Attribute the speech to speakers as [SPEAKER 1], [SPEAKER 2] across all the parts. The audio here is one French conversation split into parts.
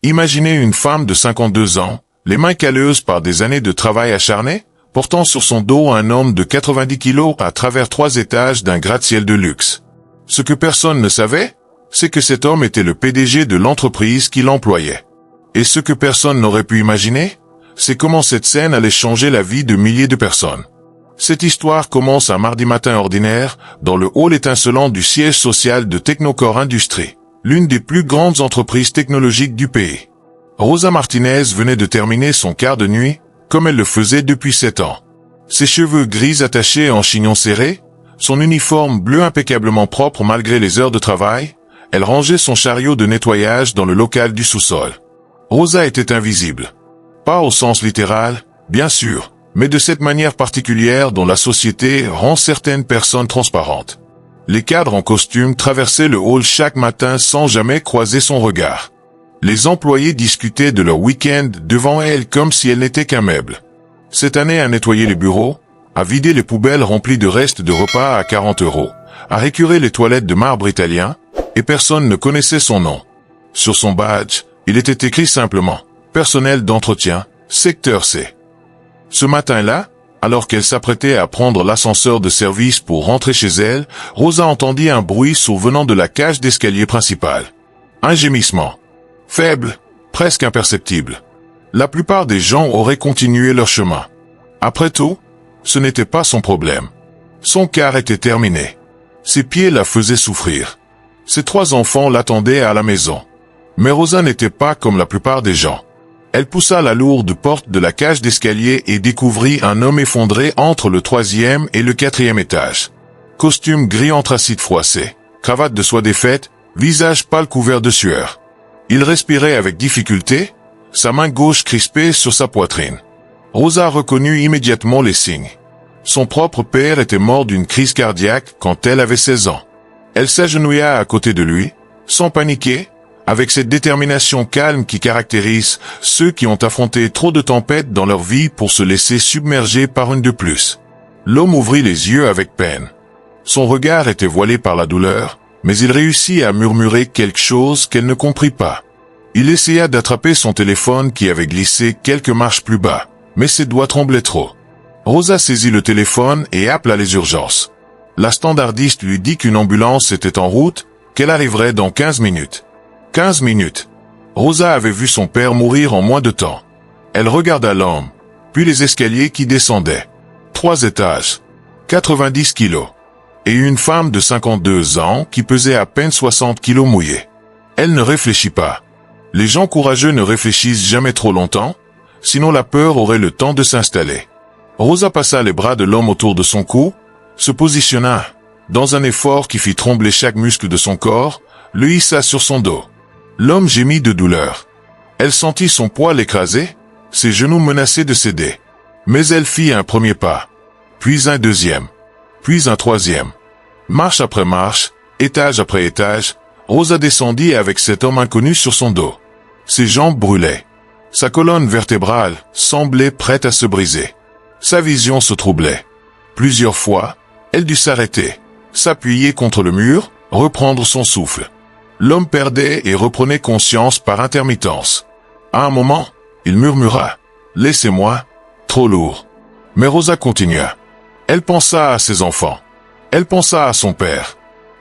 [SPEAKER 1] Imaginez une femme de 52 ans, les mains calleuses par des années de travail acharné, portant sur son dos un homme de 90 kilos à travers 3 étages d'un gratte-ciel de luxe. Ce que personne ne savait, c'est que cet homme était le PDG de l'entreprise qui l'employait. Et ce que personne n'aurait pu imaginer, c'est comment cette scène allait changer la vie de milliers de personnes. Cette histoire commence un mardi matin ordinaire, dans le hall étincelant du siège social de Technocore Industries, l'une des plus grandes entreprises technologiques du pays. Rosa Martinez venait de terminer son quart de nuit, comme elle le faisait depuis 7 ans. Ses cheveux gris attachés en chignon serré, son uniforme bleu impeccablement propre malgré les heures de travail, elle rangeait son chariot de nettoyage dans le local du sous-sol. Rosa était invisible. Pas au sens littéral, bien sûr, mais de cette manière particulière dont la société rend certaines personnes transparentes. Les cadres en costume traversaient le hall chaque matin sans jamais croiser son regard. Les employés discutaient de leur week-end devant elle comme si elle n'était qu'un meuble. Cette année à nettoyer les bureaux, à vider les poubelles remplies de restes de repas à 40 €, à récurer les toilettes de marbre italien, et personne ne connaissait son nom. Sur son badge, il était écrit simplement « Personnel d'entretien, secteur C ». Ce matin-là, alors qu'elle s'apprêtait à prendre l'ascenseur de service pour rentrer chez elle, Rosa entendit un bruit survenant de la cage d'escalier principale. Un gémissement. Faible, presque imperceptible. La plupart des gens auraient continué leur chemin. Après tout, ce n'était pas son problème. Son quart était terminé. Ses pieds la faisaient souffrir. Ses 3 enfants l'attendaient à la maison. Mais Rosa n'était pas comme la plupart des gens. Elle poussa la lourde porte de la cage d'escalier et découvrit un homme effondré entre le 3e et le 4e étage. Costume gris anthracite froissé, cravate de soie défaite, visage pâle couvert de sueur. Il respirait avec difficulté, sa main gauche crispée sur sa poitrine. Rosa reconnut immédiatement les signes. Son propre père était mort d'une crise cardiaque quand elle avait 16 ans. Elle s'agenouilla à côté de lui, sans paniquer, avec cette détermination calme qui caractérise ceux qui ont affronté trop de tempêtes dans leur vie pour se laisser submerger par une de plus. L'homme ouvrit les yeux avec peine. Son regard était voilé par la douleur, mais il réussit à murmurer quelque chose qu'elle ne comprit pas. Il essaya d'attraper son téléphone qui avait glissé quelques marches plus bas, mais ses doigts tremblaient trop. Rosa saisit le téléphone et appela les urgences. La standardiste lui dit qu'une ambulance était en route, qu'elle arriverait dans 15 minutes. 15 minutes. Rosa avait vu son père mourir en moins de temps. Elle regarda l'homme, puis les escaliers qui descendaient. 3 étages. 90 kilos. Et une femme de 52 ans qui pesait à peine 60 kilos mouillés. Elle ne réfléchit pas. Les gens courageux ne réfléchissent jamais trop longtemps, sinon la peur aurait le temps de s'installer. Rosa passa les bras de l'homme autour de son cou, se positionna, dans un effort qui fit trembler chaque muscle de son corps, le hissa sur son dos. L'homme gémit de douleur. Elle sentit son poids l'écraser, ses genoux menacés de céder. Mais elle fit un premier pas, puis un deuxième, puis un troisième. Marche après marche, étage après étage, Rosa descendit avec cet homme inconnu sur son dos. Ses jambes brûlaient. Sa colonne vertébrale semblait prête à se briser. Sa vision se troublait. Plusieurs fois, elle dut s'arrêter, s'appuyer contre le mur, reprendre son souffle. L'homme perdait et reprenait conscience par intermittence. À un moment, il murmura « Laissez-moi, trop lourd ». Mais Rosa continua. Elle pensa à ses enfants. Elle pensa à son père.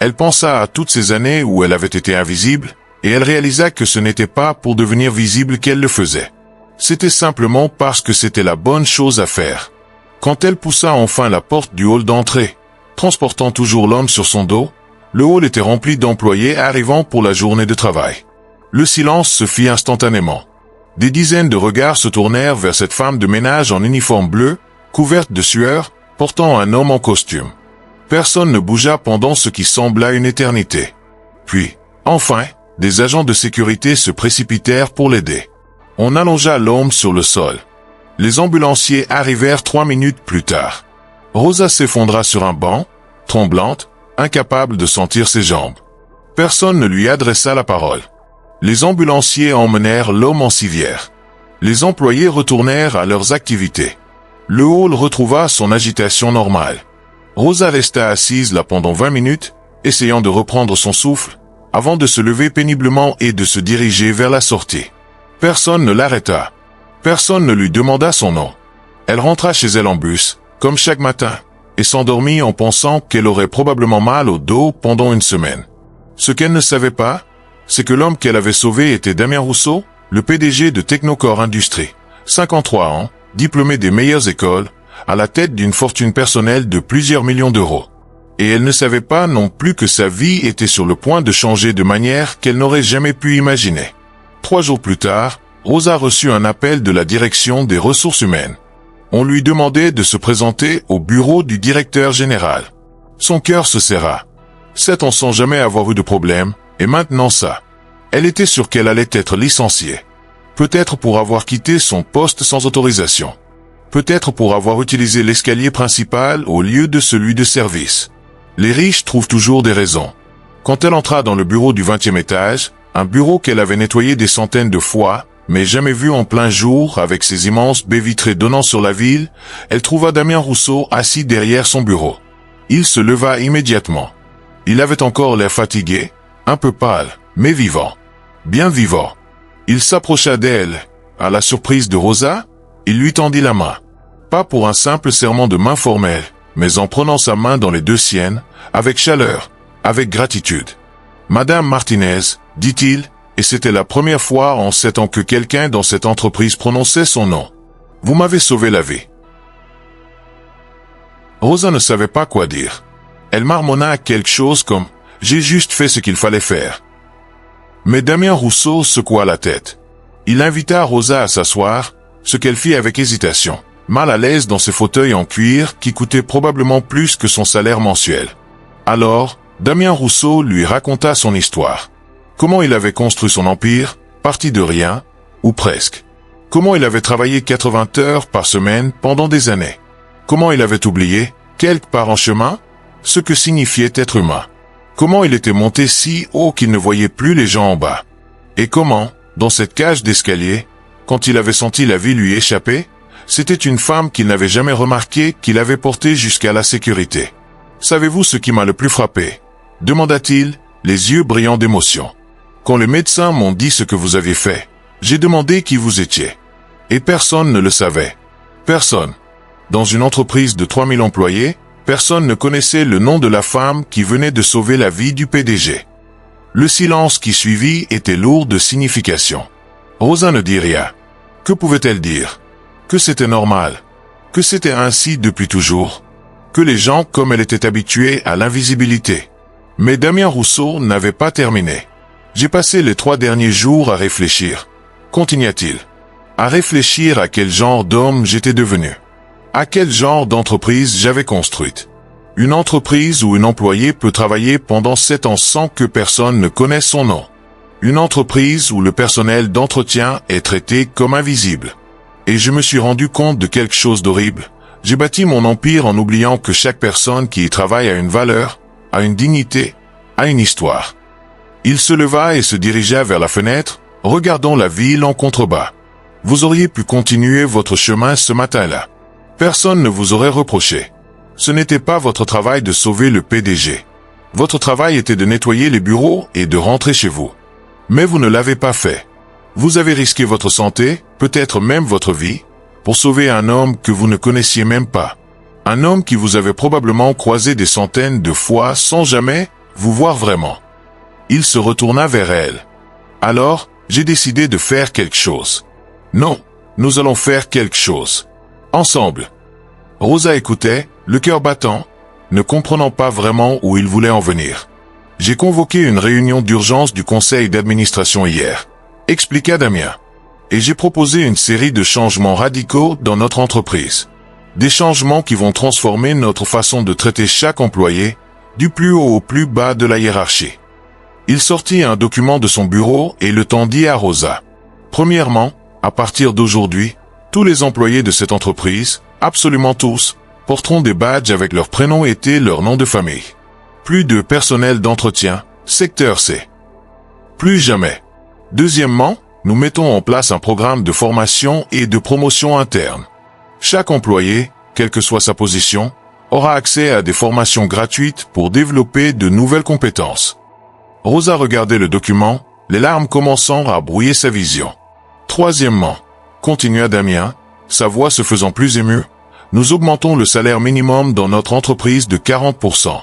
[SPEAKER 1] Elle pensa à toutes ces années où elle avait été invisible, et elle réalisa que ce n'était pas pour devenir visible qu'elle le faisait. C'était simplement parce que c'était la bonne chose à faire. Quand elle poussa enfin la porte du hall d'entrée, transportant toujours l'homme sur son dos, le hall était rempli d'employés arrivant pour la journée de travail. Le silence se fit instantanément. Des dizaines de regards se tournèrent vers cette femme de ménage en uniforme bleu, couverte de sueur, portant un homme en costume. Personne ne bougea pendant ce qui sembla une éternité. Puis, enfin, des agents de sécurité se précipitèrent pour l'aider. On allongea l'homme sur le sol. Les ambulanciers arrivèrent 3 minutes plus tard. Rosa s'effondra sur un banc, tremblante, incapable de sentir ses jambes. Personne ne lui adressa la parole. Les ambulanciers emmenèrent l'homme en civière. Les employés retournèrent à leurs activités. Le hall retrouva son agitation normale. Rosa resta assise là pendant 20 minutes, essayant de reprendre son souffle, avant de se lever péniblement et de se diriger vers la sortie. Personne ne l'arrêta. Personne ne lui demanda son nom. Elle rentra chez elle en bus, comme chaque matin, et s'endormit en pensant qu'elle aurait probablement mal au dos pendant une semaine. Ce qu'elle ne savait pas, c'est que l'homme qu'elle avait sauvé était Damien Rousseau, le PDG de Technocore Industries, 53 ans, diplômé des meilleures écoles, à la tête d'une fortune personnelle de plusieurs millions d'euros. Et elle ne savait pas non plus que sa vie était sur le point de changer de manière qu'elle n'aurait jamais pu imaginer. 3 jours plus tard, Rosa reçut un appel de la direction des ressources humaines. On lui demandait de se présenter au bureau du directeur général. Son cœur se serra. 7 ans sans jamais avoir eu de problème, et maintenant ça. Elle était sûre qu'elle allait être licenciée. Peut-être pour avoir quitté son poste sans autorisation. Peut-être pour avoir utilisé l'escalier principal au lieu de celui de service. Les riches trouvent toujours des raisons. Quand elle entra dans le bureau du 20e étage, un bureau qu'elle avait nettoyé des centaines de fois, mais jamais vu en plein jour avec ses immenses baies vitrées donnant sur la ville, elle trouva Damien Rousseau assis derrière son bureau. Il se leva immédiatement. Il avait encore l'air fatigué, un peu pâle, mais vivant. Bien vivant. Il s'approcha d'elle. À la surprise de Rosa, il lui tendit la main. Pas pour un simple serment de main formel, mais en prenant sa main dans les deux siennes, avec chaleur, avec gratitude. « Madame Martinez », dit-il, et c'était la première fois en 7 ans que quelqu'un dans cette entreprise prononçait son nom. « Vous m'avez sauvé la vie. » Rosa ne savait pas quoi dire. Elle marmonna quelque chose comme « J'ai juste fait ce qu'il fallait faire ». Mais Damien Rousseau secoua la tête. Il invita Rosa à s'asseoir, ce qu'elle fit avec hésitation, mal à l'aise dans ses fauteuils en cuir qui coûtaient probablement plus que son salaire mensuel. Alors, Damien Rousseau lui raconta son histoire. Comment il avait construit son empire, parti de rien, ou presque. Comment il avait travaillé 80 heures par semaine pendant des années. Comment il avait oublié, quelque part en chemin, ce que signifiait être humain. Comment il était monté si haut qu'il ne voyait plus les gens en bas. Et comment, dans cette cage d'escalier, quand il avait senti la vie lui échapper, c'était une femme qu'il n'avait jamais remarquée qu'il avait portée jusqu'à la sécurité. « Savez-vous ce qui m'a le plus frappé ?» demanda-t-il, les yeux brillants d'émotion. « Quand les médecins m'ont dit ce que vous aviez fait, j'ai demandé qui vous étiez. Et personne ne le savait. Personne. Dans une entreprise de 3000 employés, personne ne connaissait le nom de la femme qui venait de sauver la vie du PDG. » Le silence qui suivit était lourd de signification. Rosa ne dit rien. Que pouvait-elle dire? Que c'était normal. Que c'était ainsi depuis toujours. Que les gens comme elle étaient habitués à l'invisibilité. Mais Damien Rousseau n'avait pas terminé. « J'ai passé les 3 derniers jours à réfléchir. » Continua-t-il. À réfléchir à quel genre d'homme j'étais devenu. À quel genre d'entreprise j'avais construite. Une entreprise où un employé peut travailler pendant 7 ans sans que personne ne connaisse son nom. Une entreprise où le personnel d'entretien est traité comme invisible. Et je me suis rendu compte de quelque chose d'horrible. J'ai bâti mon empire en oubliant que chaque personne qui y travaille a une valeur, a une dignité, a une histoire. Il se leva et se dirigea vers la fenêtre, regardant la ville en contrebas. Vous auriez pu continuer votre chemin ce matin-là. Personne ne vous aurait reproché. Ce n'était pas votre travail de sauver le PDG. Votre travail était de nettoyer les bureaux et de rentrer chez vous. Mais vous ne l'avez pas fait. Vous avez risqué votre santé, peut-être même votre vie, pour sauver un homme que vous ne connaissiez même pas. Un homme qui vous avait probablement croisé des centaines de fois sans jamais vous voir vraiment. Il se retourna vers elle. Alors, j'ai décidé de faire quelque chose. Non, nous allons faire quelque chose. Ensemble. Rosa écoutait, le cœur battant, ne comprenant pas vraiment où il voulait en venir. J'ai convoqué une réunion d'urgence du conseil d'administration hier, expliqua Damien. Et j'ai proposé une série de changements radicaux dans notre entreprise. Des changements qui vont transformer notre façon de traiter chaque employé, du plus haut au plus bas de la hiérarchie. Il sortit un document de son bureau et le tendit à Rosa. Premièrement, à partir d'aujourd'hui, tous les employés de cette entreprise, absolument tous, porteront des badges avec leur prénom et leur nom de famille. Plus de personnel d'entretien, secteur C. Plus jamais. Deuxièmement, nous mettons en place un programme de formation et de promotion interne. Chaque employé, quelle que soit sa position, aura accès à des formations gratuites pour développer de nouvelles compétences. Rosa regardait le document, les larmes commençant à brouiller sa vision. Troisièmement, continua Damien, sa voix se faisant plus émue, nous augmentons le salaire minimum dans notre entreprise de 40%.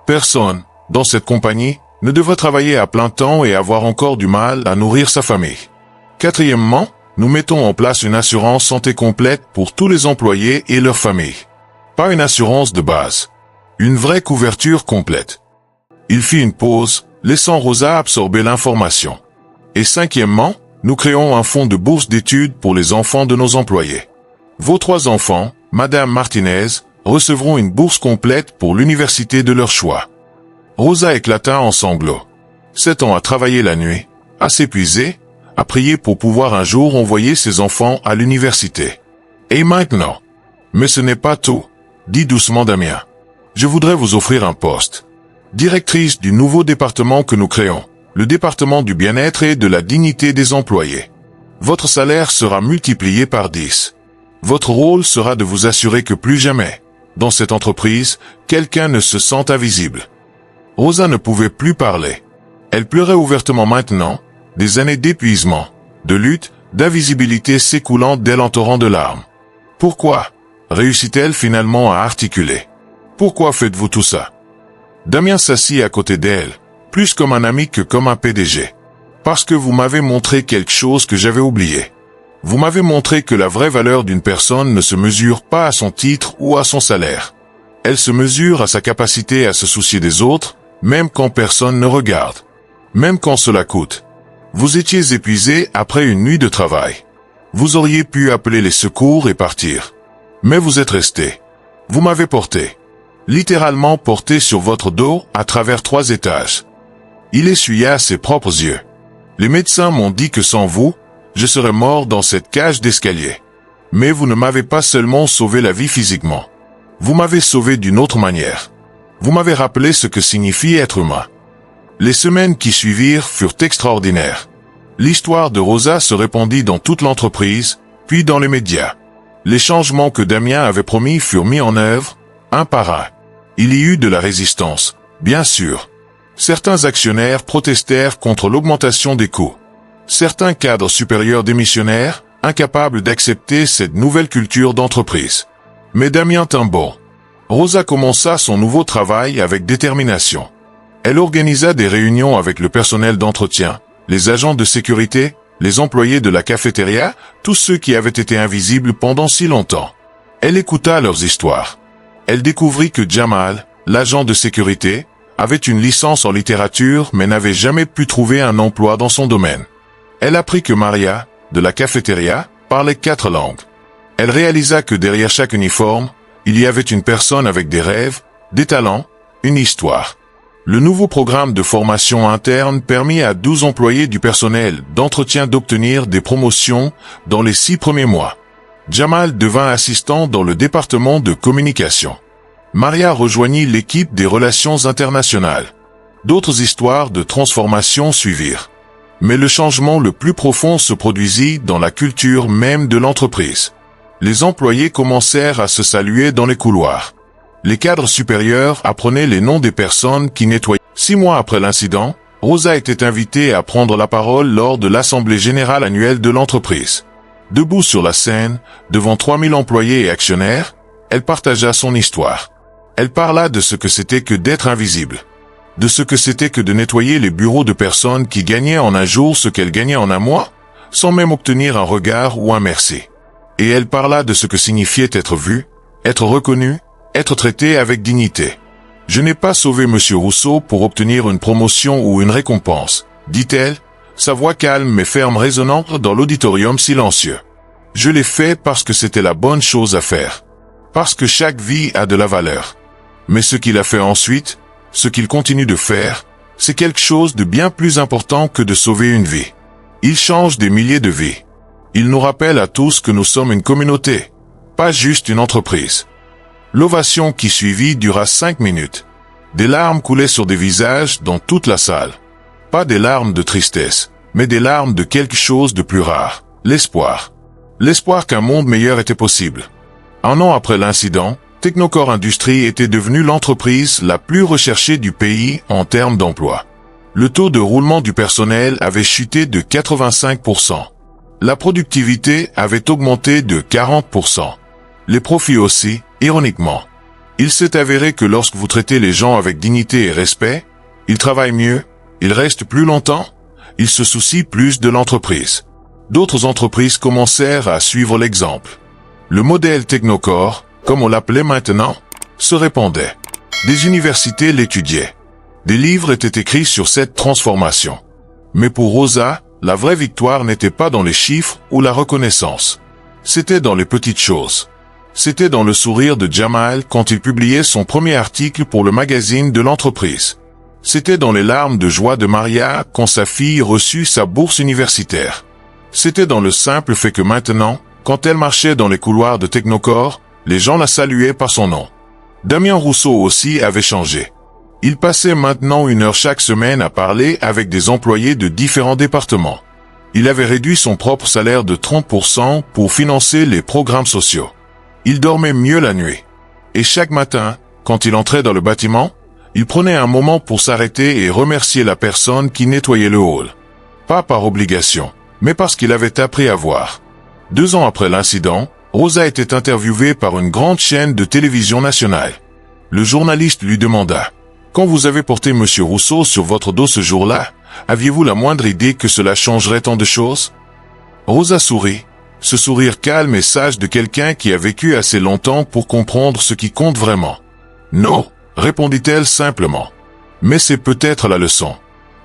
[SPEAKER 1] Personne, dans cette compagnie, ne devrait travailler à plein temps et avoir encore du mal à nourrir sa famille. Quatrièmement, nous mettons en place une assurance santé complète pour tous les employés et leurs familles. Pas une assurance de base. Une vraie couverture complète. Il fit une pause, laissant Rosa absorber l'information. Et cinquièmement, nous créons un fonds de bourse d'études pour les enfants de nos employés. Vos 3 enfants, Madame Martinez, recevront une bourse complète pour l'université de leur choix. Rosa éclata en sanglots. 7 ans à travailler la nuit, à s'épuiser, à prier pour pouvoir un jour envoyer ses enfants à l'université. Et maintenant? Mais ce n'est pas tout, dit doucement Damien. Je voudrais vous offrir un poste. Directrice du nouveau département que nous créons, le département du bien-être et de la dignité des employés. Votre salaire sera multiplié par 10. Votre rôle sera de vous assurer que plus jamais, dans cette entreprise, quelqu'un ne se sente invisible. Rosa ne pouvait plus parler. Elle pleurait ouvertement maintenant, des années d'épuisement, de lutte, d'invisibilité s'écoulant d'elle en torrent de larmes. Pourquoi réussit-elle finalement à articuler? Pourquoi faites-vous tout ça? Damien s'assit à côté d'elle, plus comme un ami que comme un PDG. Parce que vous m'avez montré quelque chose que j'avais oublié. Vous m'avez montré que la vraie valeur d'une personne ne se mesure pas à son titre ou à son salaire. Elle se mesure à sa capacité à se soucier des autres, même quand personne ne regarde. Même quand cela coûte. Vous étiez épuisé après une nuit de travail. Vous auriez pu appeler les secours et partir. Mais vous êtes resté. Vous m'avez porté. Littéralement porté sur votre dos à travers 3 étages. Il essuya ses propres yeux. Les médecins m'ont dit que sans vous, je serais mort dans cette cage d'escalier. Mais vous ne m'avez pas seulement sauvé la vie physiquement. Vous m'avez sauvé d'une autre manière. Vous m'avez rappelé ce que signifie être humain. Les semaines qui suivirent furent extraordinaires. L'histoire de Rosa se répandit dans toute l'entreprise, puis dans les médias. Les changements que Damien avait promis furent mis en œuvre, un par un. Il y eut de la résistance, bien sûr. Certains actionnaires protestèrent contre l'augmentation des coûts. Certains cadres supérieurs démissionnèrent, incapables d'accepter cette nouvelle culture d'entreprise. Mais Damien tint bon. Rosa commença son nouveau travail avec détermination. Elle organisa des réunions avec le personnel d'entretien, les agents de sécurité, les employés de la cafétéria, tous ceux qui avaient été invisibles pendant si longtemps. Elle écouta leurs histoires. Elle découvrit que Jamal, l'agent de sécurité, avait une licence en littérature mais n'avait jamais pu trouver un emploi dans son domaine. Elle apprit que Maria, de la cafétéria, parlait 4 langues. Elle réalisa que derrière chaque uniforme, il y avait une personne avec des rêves, des talents, une histoire. Le nouveau programme de formation interne permit à 12 employés du personnel d'entretien d'obtenir des promotions dans les 6 premiers mois. Jamal devint assistant dans le département de communication. Maria rejoignit l'équipe des relations internationales. D'autres histoires de transformation suivirent. Mais le changement le plus profond se produisit dans la culture même de l'entreprise. Les employés commencèrent à se saluer dans les couloirs. Les cadres supérieurs apprenaient les noms des personnes qui nettoyaient. 6 mois après l'incident, Rosa était invitée à prendre la parole lors de l'Assemblée générale annuelle de l'entreprise. Debout sur la scène, devant 3000 employés et actionnaires, elle partagea son histoire. Elle parla de ce que c'était que d'être invisible. De ce que c'était que de nettoyer les bureaux de personnes qui gagnaient en un jour ce qu'elles gagnaient en un mois, sans même obtenir un regard ou un merci. Et elle parla de ce que signifiait être vue, être reconnue, être traité avec dignité. Je n'ai pas sauvé Monsieur Rousseau pour obtenir une promotion ou une récompense, dit-elle, sa voix calme mais ferme résonnant dans l'auditorium silencieux. Je l'ai fait parce que c'était la bonne chose à faire. Parce que chaque vie a de la valeur. Mais ce qu'il a fait ensuite, ce qu'il continue de faire, c'est quelque chose de bien plus important que de sauver une vie. Il change des milliers de vies. Il nous rappelle à tous que nous sommes une communauté, pas juste une entreprise. L'ovation qui suivit dura 5 minutes. Des larmes coulaient sur des visages dans toute la salle. Pas des larmes de tristesse, mais des larmes de quelque chose de plus rare, l'espoir. L'espoir qu'un monde meilleur était possible. 1 an après l'incident, Technocore Industries était devenue l'entreprise la plus recherchée du pays en termes d'emploi. Le taux de roulement du personnel avait chuté de 85%. La productivité avait augmenté de 40%. Les profits aussi, ironiquement. Il s'est avéré que lorsque vous traitez les gens avec dignité et respect, ils travaillent mieux, ils restent plus longtemps, ils se soucient plus de l'entreprise. D'autres entreprises commencèrent à suivre l'exemple. Le modèle Technocore, comme on l'appelait maintenant, se répandait. Des universités l'étudiaient. Des livres étaient écrits sur cette transformation. Mais pour Rosa, la vraie victoire n'était pas dans les chiffres ou la reconnaissance. C'était dans les petites choses. C'était dans le sourire de Jamal quand il publiait son premier article pour le magazine de l'entreprise. C'était dans les larmes de joie de Maria quand sa fille reçut sa bourse universitaire. C'était dans le simple fait que maintenant, quand elle marchait dans les couloirs de Technocore, les gens la saluaient par son nom. Damien Rousseau aussi avait changé. Il passait maintenant 1 heure chaque semaine à parler avec des employés de différents départements. Il avait réduit son propre salaire de 30% pour financer les programmes sociaux. Il dormait mieux la nuit. Et chaque matin, quand il entrait dans le bâtiment, il prenait un moment pour s'arrêter et remercier la personne qui nettoyait le hall. Pas par obligation, mais parce qu'il avait appris à voir. 2 ans après l'incident, Rosa était interviewée par une grande chaîne de télévision nationale. Le journaliste lui demanda: « Quand vous avez porté M. Rousseau sur votre dos ce jour-là, aviez-vous la moindre idée que cela changerait tant de choses ?» Rosa sourit, ce sourire calme et sage de quelqu'un qui a vécu assez longtemps pour comprendre ce qui compte vraiment. « Non », répondit-elle simplement. « Mais c'est peut-être la leçon.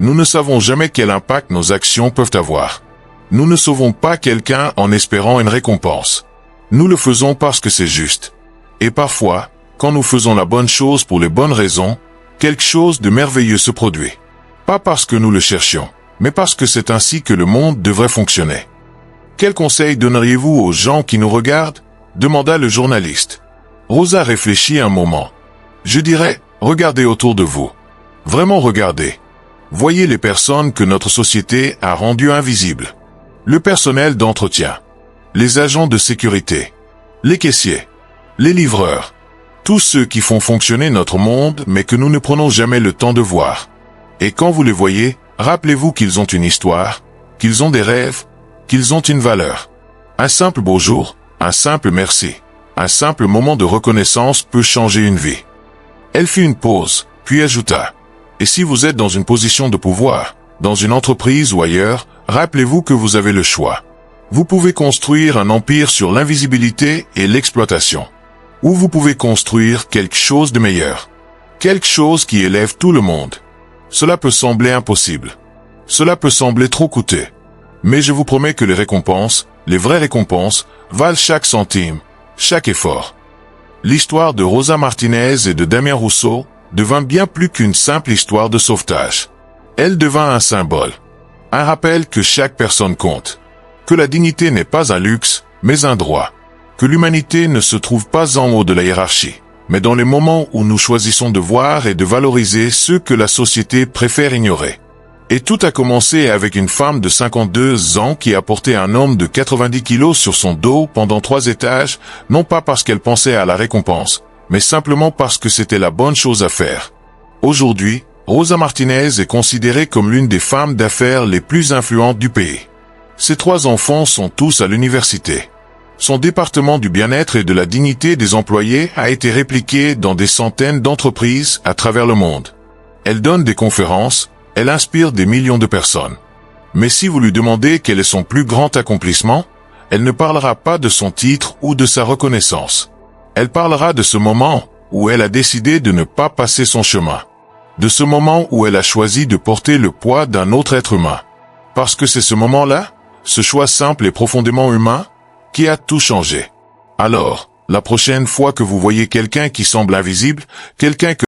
[SPEAKER 1] Nous ne savons jamais quel impact nos actions peuvent avoir. Nous ne sauvons pas quelqu'un en espérant une récompense. Nous le faisons parce que c'est juste. Et parfois, quand nous faisons la bonne chose pour les bonnes raisons, quelque chose de merveilleux se produit. Pas parce que nous le cherchions, mais parce que c'est ainsi que le monde devrait fonctionner. Quel conseil donneriez-vous aux gens qui nous regardent ? Demanda le journaliste. Rosa réfléchit un moment. Je dirais, regardez autour de vous. Vraiment regardez. Voyez les personnes que notre société a rendues invisibles. Le personnel d'entretien. Les agents de sécurité, les caissiers, les livreurs, tous ceux qui font fonctionner notre monde mais que nous ne prenons jamais le temps de voir. Et quand vous les voyez, rappelez-vous qu'ils ont une histoire, qu'ils ont des rêves, qu'ils ont une valeur. Un simple bonjour, un simple merci, un simple moment de reconnaissance peut changer une vie. Elle fit une pause, puis ajouta: « Et si vous êtes dans une position de pouvoir, dans une entreprise ou ailleurs, rappelez-vous que vous avez le choix. Vous pouvez construire un empire sur l'invisibilité et l'exploitation. Ou vous pouvez construire quelque chose de meilleur. Quelque chose qui élève tout le monde. Cela peut sembler impossible. Cela peut sembler trop coûteux. Mais je vous promets que les récompenses, les vraies récompenses, valent chaque centime, chaque effort. » L'histoire de Rosa Martinez et de Damien Rousseau devint bien plus qu'une simple histoire de sauvetage. Elle devint un symbole. Un rappel que chaque personne compte. Que la dignité n'est pas un luxe, mais un droit. Que l'humanité ne se trouve pas en haut de la hiérarchie, mais dans les moments où nous choisissons de voir et de valoriser ceux que la société préfère ignorer. Et tout a commencé avec une femme de 52 ans qui a porté un homme de 90 kilos sur son dos pendant 3 étages, non pas parce qu'elle pensait à la récompense, mais simplement parce que c'était la bonne chose à faire. Aujourd'hui, Rosa Martinez est considérée comme l'une des femmes d'affaires les plus influentes du pays. Ses 3 enfants sont tous à l'université. Son département du bien-être et de la dignité des employés a été répliqué dans des centaines d'entreprises à travers le monde. Elle donne des conférences, elle inspire des millions de personnes. Mais si vous lui demandez quel est son plus grand accomplissement, elle ne parlera pas de son titre ou de sa reconnaissance. Elle parlera de ce moment où elle a décidé de ne pas passer son chemin. De ce moment où elle a choisi de porter le poids d'un autre être humain. Parce que c'est ce moment-là, ce choix simple et profondément humain, qui a tout changé. Alors, la prochaine fois que vous voyez quelqu'un qui semble invisible, quelqu'un que